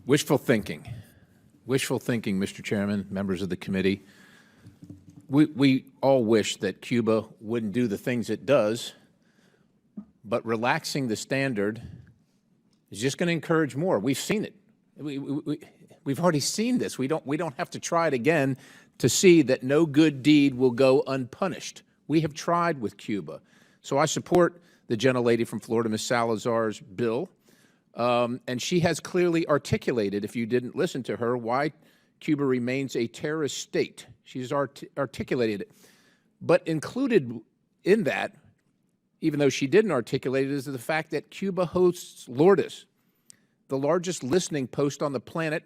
Wishful thinking. Wishful thinking, Mr. Chairman, members of the committee. We all wish that Cuba wouldn't do the things it does, but relaxing the standard is just going to encourage more. We've seen it. We've already seen this. We don't have to try it again to see that no good deed will go unpunished. We have tried with Cuba. So I support the gentlelady from Florida, Ms. Salazar's bill. And she has clearly articulated, if you didn't listen to her, why Cuba remains a terrorist state. She's articulated it. But included in that, even though she didn't articulate it, is the fact that Cuba hosts Lourdes, the largest listening post on the planet,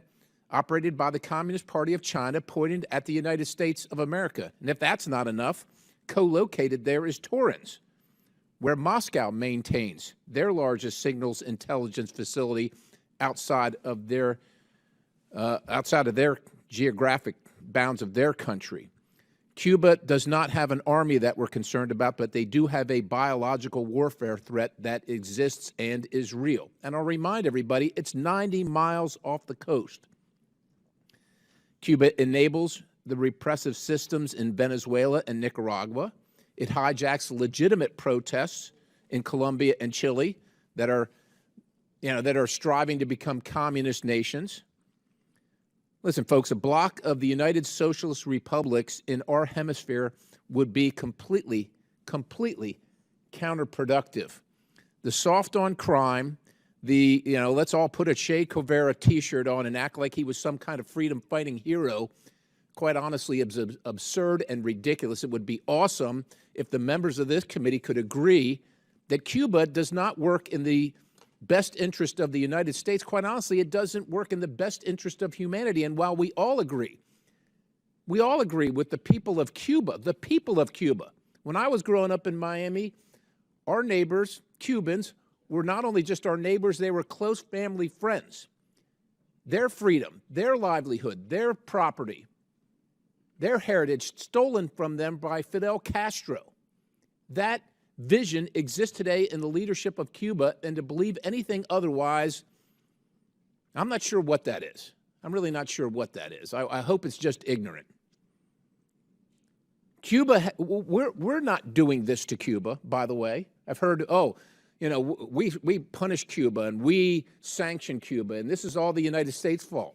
operated by the Communist Party of China, pointed at the United States of America. And if that's not enough, co-located there is Torrens, where Moscow maintains their largest signals intelligence facility outside of their geographic bounds of their country. Cuba does not have an army that we're concerned about, but they do have a biological warfare threat that exists and is real. And I'll remind everybody, it's 90 miles off the coast. Cuba enables the repressive systems in Venezuela and Nicaragua. It hijacks legitimate protests in Colombia and Chile that are striving to become communist nations. Listen, folks, a bloc of the United Socialist Republics in our hemisphere would be completely counterproductive. The soft on crime, let's all put a Che Guevara t-shirt on and act like he was some kind of freedom-fighting hero, quite honestly, is absurd and ridiculous. It would be awesome if the members of this committee could agree that Cuba does not work in the best interest of the United States. Quite honestly, it doesn't work in the best interest of humanity. And while we all agree with the people of Cuba, when I was growing up in Miami, our neighbors, Cubans, were not only just our neighbors, they were close family friends. Their freedom, their livelihood, their property, their heritage stolen from them by Fidel Castro. That vision exists today in the leadership of Cuba, and to believe anything otherwise, I'm not sure what that is. I'm really not sure what that is. I hope it's just ignorant. Cuba, we're not doing this to Cuba, by the way. I've heard, we punish Cuba and we sanction Cuba, and this is all the United States' fault.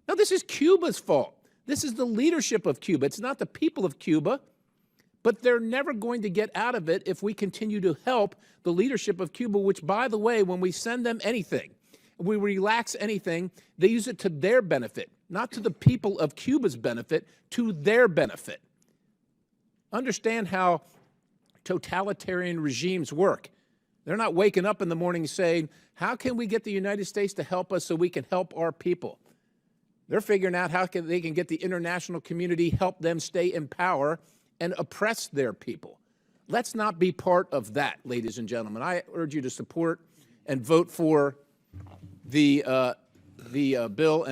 No, this is Cuba's fault. This is the leadership of Cuba. It's not the people of Cuba. But they're never going to get out of it if we continue to help the leadership of Cuba, which, by the way, when we send them anything, we relax anything, they use it to their benefit, not to the people of Cuba's benefit, to their benefit. Understand how totalitarian regimes work. They're not waking up in the morning saying, how can we get the United States to help us so we can help our people? They're figuring out how they can get the international community help them stay in power and oppress their people. Let's not be part of that, ladies and gentlemen. I urge you to support and vote for the bill.